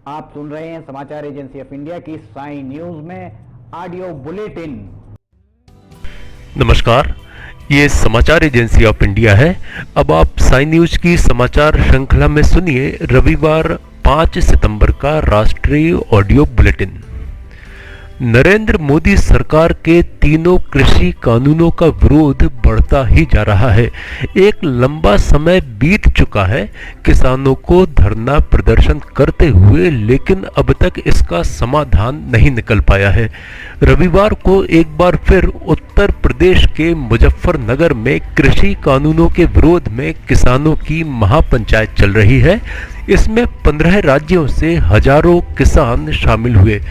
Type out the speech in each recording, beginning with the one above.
आप सुन रहे हैं समाचार एजेंसी ऑफ इंडिया की साई न्यूज में ऑडियो बुलेटिन। नमस्कार, ये समाचार एजेंसी ऑफ इंडिया है। अब आप साई न्यूज की समाचार श्रृंखला में सुनिए रविवार 5 सितंबर का राष्ट्रीय ऑडियो बुलेटिन। नरेंद्र मोदी सरकार के तीनों कृषि कानूनों का विरोध बढ़ता ही जा रहा है। एक लंबा समय बीत चुका है किसानों को धरना प्रदर्शन करते हुए, लेकिन अब तक इसका समाधान नहीं निकल पाया है। रविवार को एक बार फिर उत्तर प्रदेश के मुजफ्फरनगर में कृषि कानूनों के विरोध में किसानों की महापंचायत चल रही है। इसमें 15 राज्यों से हजारों किसान शामिल हुए।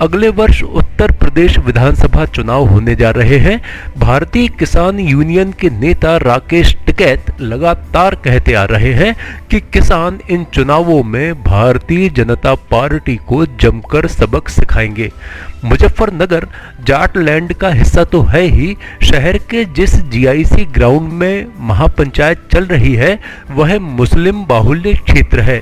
अगले वर्ष उत्तर प्रदेश विधानसभा चुनाव होने जा रहे हैं। भारतीय किसान यूनियन के नेता राकेश टिकैत लगातार कहते आ रहे हैं कि किसान इन चुनावों में भारतीय जनता पार्टी को जमकर सबक सिखाएंगे। मुजफ्फरनगर जाटलैंड का हिस्सा तो है ही, शहर के जिस जीआईसी ग्राउंड में महापंचायत चल रही है वह मुस्लिम बाहुल्य क्षेत्र है।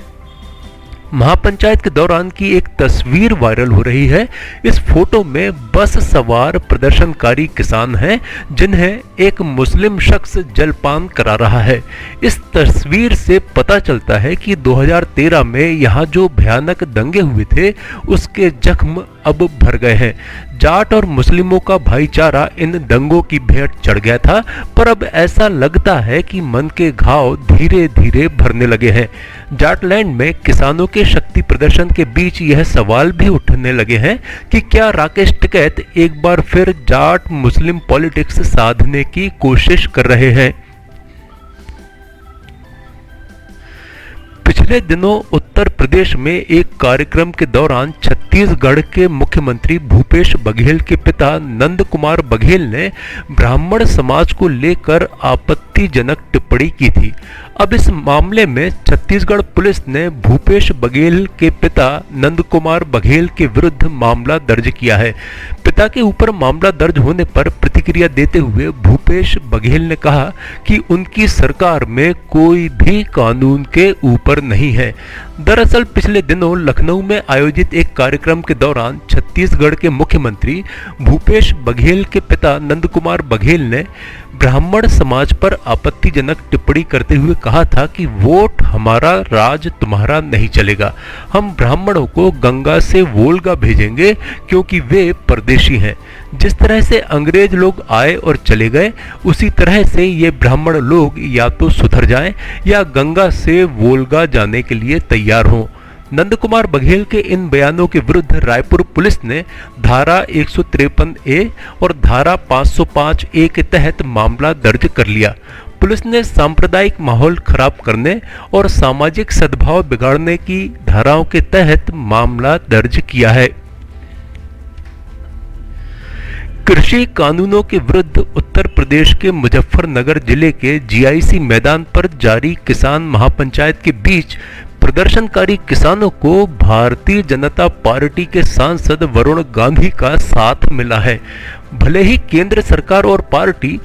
महापंचायत के दौरान की एक तस्वीर वायरल हो रही है। इस फोटो में बस सवार प्रदर्शनकारी किसान हैं जिन्हें एक मुस्लिम शख्स जलपान करा रहा है। इस तस्वीर से पता चलता है कि 2013 में यहाँ जो भयानक दंगे हुए थे उसके जख्म अब भर गए हैं। जाट और मुस्लिमों का भाईचारा इन दंगों की भेंट चढ़ गया था, पर अब ऐसा लगता है कि मन के घाव धीरे धीरे भरने लगे हैं। जाटलैंड में किसानों के शक्ति प्रदर्शन के बीच यह सवाल भी उठने लगे हैं कि क्या राकेश टिकैत एक बार फिर जाट मुस्लिम पॉलिटिक्स साधने की कोशिश कर रहे हैं। पिछले दिनों उत्तर प्रदेश में एक कार्यक्रम के दौरान छत्तीसगढ़ के मुख्यमंत्री भूपेश बघेल के पिता नंद कुमार बघेल ने ब्राह्मण समाज को लेकर आपत्तिजनक टिप्पणी की थी। अब इस मामले में छत्तीसगढ़ पुलिस ने भूपेश बघेल के पिता नंद कुमार बघेल के विरुद्ध मामला दर्ज किया है। पिता के ऊपर मामला दर्ज होने पर प्रतिक्रिया देते हुए भूपेश बघेल ने कहा कि उनकी सरकार में कोई भी कानून के ऊपर नहीं है। दरअसल पिछले दिनों लखनऊ में आयोजित एक कार्यक्रम के दौरान छत्तीसगढ़ के मुख्यमंत्री भूपेश बघेल के पिता नंद कुमार बघेल ने ब्राह्मण समाज पर आपत्तिजनक टिप्पणी करते हुए कहा था कि वोट हमारा, राज तुम्हारा नहीं चलेगा। हम ब्राह्मणों को गंगा से वोल्गा भेजेंगे क्योंकि वे परदेशी हैं। जिस तरह से अंग्रेज लोग आए और चले गए, उसी तरह से ये ब्राह्मण लोग या तो सुधर जाएं या गंगा से वोल्गा जाने के लिए तैयार हों। नंद कुमार बघेल के इन बयानों के विरुद्ध रायपुर पुलिस ने धारा 153A और धारा 505A के तहत मामला दर्ज कर लिया। पुलिस ने सांप्रदायिक माहौल खराब करने और सामाजिक सद्भाव बिगाड़ने की धाराओं के तहत मामला दर्ज किया है। कृषि कानूनों के विरुद्ध उत्तर प्रदेश के मुजफ्फरनगर जिले के जीआईसी मैदान पर जारी किसान महापंचायत के बीच प्रदर्शनकारी किसानों को भारतीय जनता पार्टी के सांसद वरुण गांधी का साथ मिला है। भले ही केंद्र सरकार और पार्टी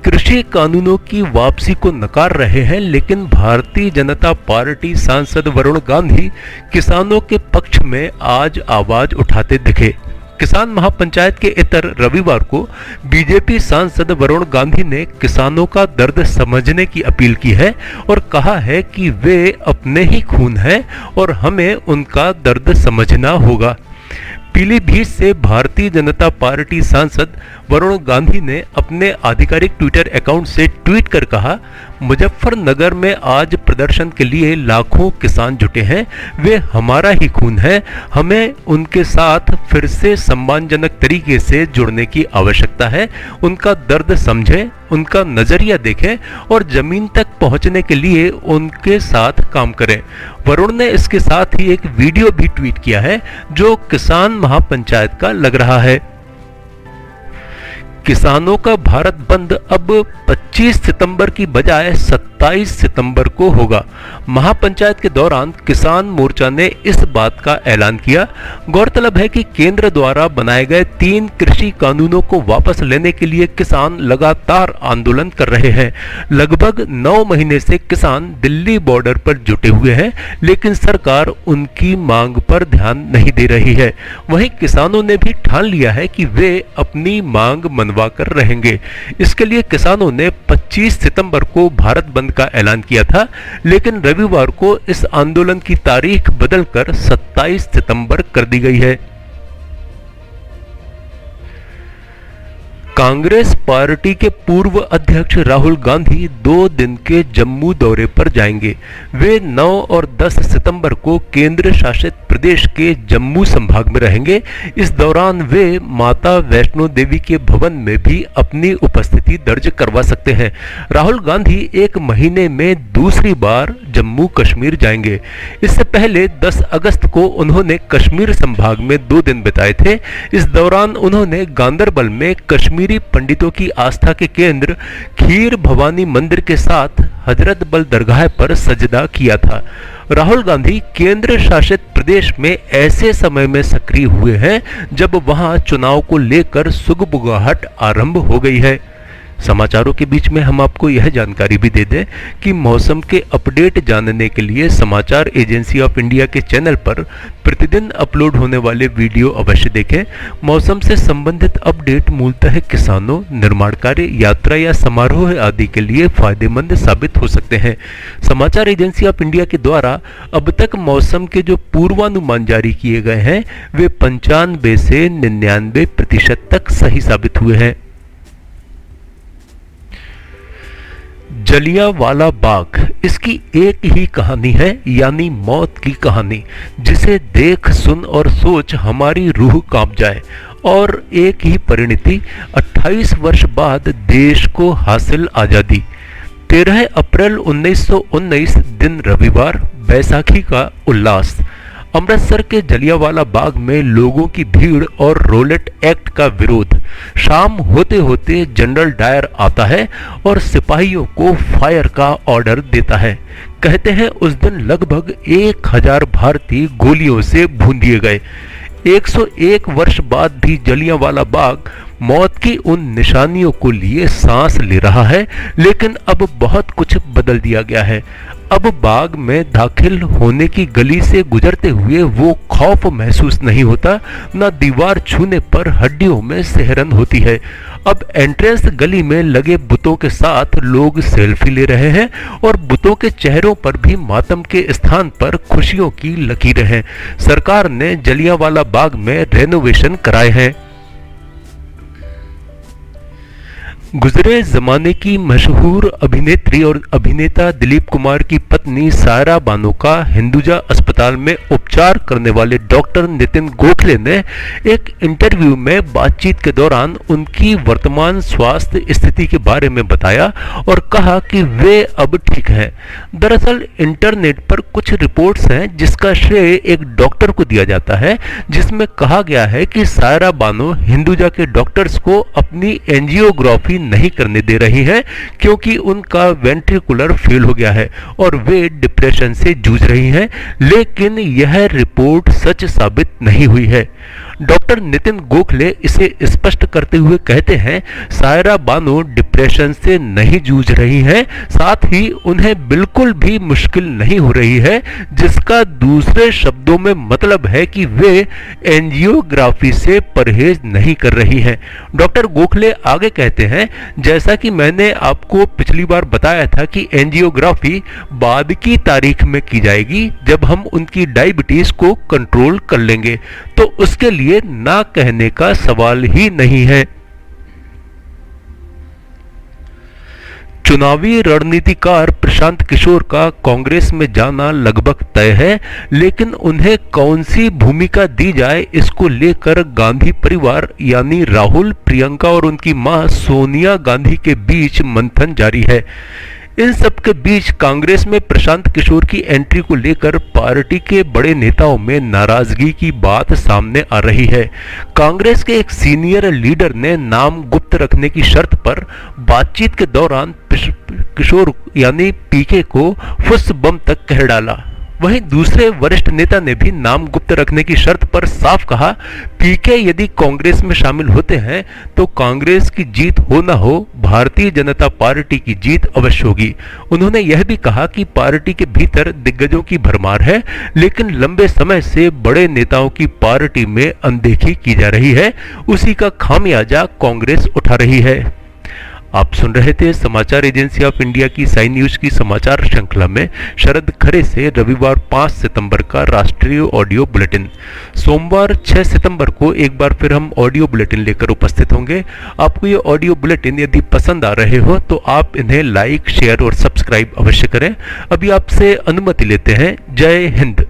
कृषि कानूनों की वापसी को नकार रहे हैं, लेकिन भारतीय जनता पार्टी सांसद वरुण गांधी किसानों के पक्ष में आज आवाज उठाते दिखे। किसान महापंचायत के इतर रविवार को बीजेपी सांसद वरुण गांधी ने किसानों का दर्द समझने की अपील की है और कहा है कि वे अपने ही खून हैं और हमें उनका दर्द समझना होगा। पीलीभीत से भारतीय जनता पार्टी सांसद वरुण गांधी ने अपने आधिकारिक ट्विटर अकाउंट से ट्वीट कर कहा, मुजफ्फरनगर में आज प्रदर्शन के लिए लाखों किसान जुटे हैं। वे हमारा ही खून है। हमें उनके साथ फिर से सम्मानजनक तरीके से जुड़ने की आवश्यकता है। उनका दर्द समझें, उनका नजरिया देखें और जमीन तक पहुंचने के लिए उनके साथ काम करें। वरुण ने इसके साथ ही एक वीडियो भी ट्वीट किया है जो किसान महापंचायत का लग रहा है। किसानों का भारत बंद अब 25 सितंबर की बजाय 27 सितंबर को होगा। महापंचायत के दौरान किसान मोर्चा ने इस बात का ऐलान किया। गौरतलब है कि केंद्र द्वारा बनाए गए 3 कृषि कानूनों को वापस लेने के लिए किसान लगातार आंदोलन कर रहे हैं। लगभग 9 महीने से किसान दिल्ली बॉर्डर पर जुटे हुए हैं, लेकिन सरकार उनकी मांग पर ध्यान नहीं दे रही है। वहीं किसानों ने भी ठान लिया है कि वे अपनी मांग मनवा कर रहेंगे। इसके लिए किसानों ने 25 सितंबर को भारत बंद का ऐलान किया था, लेकिन रविवार को इस आंदोलन की तारीख बदलकर 27 सितंबर कर दी गई है। कांग्रेस पार्टी के पूर्व अध्यक्ष राहुल गांधी 2 दिन के जम्मू दौरे पर जाएंगे। वे 9 और 10 सितंबर को केंद्र शासित प्रदेश के जम्मू संभाग में रहेंगे। इस दौरान वे माता वैष्णो देवी के भवन में भी अपनी उपस्थिति दर्ज करवा सकते हैं। राहुल गांधी 1 महीने में दूसरी बार जम्मू कश्मीर जाएंगे। इससे पहले 10 अगस्त को उन्होंने कश्मीर संभाग में 2 दिन बिताए थे। इस दौरान उन्होंने गांदरबल में कश्मीरी पंडितों की आस्था के केंद्र खीर भवानी मंदिर के साथ हजरत बल दरगाह पर सजदा किया था। राहुल गांधी केंद्र शासित प्रदेश में ऐसे समय में सक्रिय हुए हैं जब वहां चुनाव को लेकर सुगबुगाहट आरंभ हो गई है। समाचारों के बीच में हम आपको यह जानकारी भी दे दें कि मौसम के अपडेट जानने के लिए समाचार एजेंसी ऑफ इंडिया के चैनल पर प्रतिदिन अपलोड होने वाले वीडियो अवश्य देखें। मौसम से संबंधित अपडेट मूलतः किसानों, निर्माण कार्य, यात्रा या समारोह आदि के लिए फायदेमंद साबित हो सकते हैं। समाचार एजेंसी ऑफ इंडिया के द्वारा अब तक मौसम के जो पूर्वानुमान जारी किए गए हैं वे 95 से 99% तक सही साबित हुए हैं। जलियांवाला बाग, इसकी एक ही कहानी है, यानी मौत की कहानी, जिसे देख, सुन और सोच हमारी रूह कांप जाए। और एक ही परिणति, 28 वर्ष बाद देश को हासिल आजादी। 13 अप्रैल 1919 दिन रविवार, बैसाखी का उल्लास। अमृतसर के जलियांवाला बाग में लोगों की भीड़ और रोलेट एक्ट का विरोध। शाम होते होते जनरल डायर आता है और सिपाहियों को फायर का ऑर्डर देता है। कहते हैं उस दिन लगभग 1000 भारतीय गोलियों से भून दिए गए। 101 वर्ष बाद भी जलियांवाला बाग मौत की उन निशानियों को लिए सांस ले रहा है, लेकिन अब बहुत कुछ बदल दिया गया है। अब बाग में दाखिल होने की गली से गुजरते हुए वो खौफ महसूस नहीं होता, न दीवार छूने पर हड्डियों में सिहरन होती है। अब एंट्रेंस गली में लगे बुतों के साथ लोग सेल्फी ले रहे हैं और बुतों के चेहरों पर भी मातम के स्थान पर खुशियों की लकीरें हैं। सरकार ने जलियांवाला बाग में रेनोवेशन कराए हैं। गुजरे जमाने की मशहूर अभिनेत्री और अभिनेता दिलीप कुमार की पत्नी सायरा बानो का हिंदुजा अस्पताल में उपचार करने वाले डॉक्टर नितिन गोखले ने एक इंटरव्यू में बातचीत के दौरान उनकी वर्तमान स्वास्थ्य स्थिति के बारे में बताया और कहा कि वे अब ठीक हैं। दरअसल इंटरनेट पर कुछ रिपोर्ट्स हैं जिसका श्रेय एक डॉक्टर को दिया जाता है, जिसमें कहा गया है कि सायरा बानो हिंदुजा के डॉक्टर्स को अपनी एंजियोग्राफी नहीं करने दे रही हैं क्योंकि उनका वेंट्रिकुलर फेल हो गया है और वे डिप्रेशन से जूझ रही हैं, लेकिन यह रिपोर्ट सच साबित नहीं हुई है। डॉक्टर नितिन गोखले इसे स्पष्ट करते हुए कहते हैं, सायरा बानो डिप्रेशन से नहीं जूझ रही हैं, साथ ही उन्हें बिल्कुल भी मुश्किल नहीं हो रही है, जिसका दूसरे शब्दों में मतलब है कि वे एंजियोग्राफी से परहेज नहीं कर रही हैं। डॉक्टर गोखले आगे कहते हैं, जैसा कि मैंने आपको पिछली बार बताया था कि एंजियोग्राफी बाद की तारीख में की जाएगी जब हम उनकी डायबिटीज को कंट्रोल कर लेंगे, तो उसके लिए ना कहने का सवाल ही नहीं है। चुनावी रणनीतिकार प्रशांत किशोर का कांग्रेस में जाना लगभग तय है, लेकिन उन्हें कौन सी भूमिका दी जाए इसको लेकर गांधी परिवार यानी राहुल, प्रियंका और उनकी मां सोनिया गांधी के बीच मंथन जारी है। इन सब के बीच कांग्रेस में प्रशांत किशोर की एंट्री को लेकर पार्टी के बड़े नेताओं में नाराजगी की बात सामने आ रही है। कांग्रेस के एक सीनियर लीडर ने नाम गुप्त रखने की शर्त पर बातचीत के दौरान किशोर यानी पीके को फुस बम तक कह डाला। वहीं दूसरे वरिष्ठ नेता ने भी नाम गुप्त रखने की शर्त पर साफ कहा, पीके यदि कांग्रेस में शामिल होते हैं तो कांग्रेस की जीत हो ना हो, भारतीय जनता पार्टी की जीत अवश्य होगी। उन्होंने यह भी कहा कि पार्टी के भीतर दिग्गजों की भरमार है, लेकिन लंबे समय से बड़े नेताओं की पार्टी में अनदेखी की जा रही है, उसी का खामियाजा कांग्रेस उठा रही है। आप सुन रहे थे समाचार एजेंसी ऑफ इंडिया की साई न्यूज की समाचार श्रृंखला में शरद खरे से रविवार 5 सितंबर का राष्ट्रीय ऑडियो बुलेटिन। सोमवार 6 सितंबर को एक बार फिर हम ऑडियो बुलेटिन लेकर उपस्थित होंगे। आपको ये ऑडियो बुलेटिन यदि पसंद आ रहे हो तो आप इन्हें लाइक, शेयर और सब्सक्राइब अवश्य करें। अभी आपसे अनुमति लेते हैं। जय हिंद।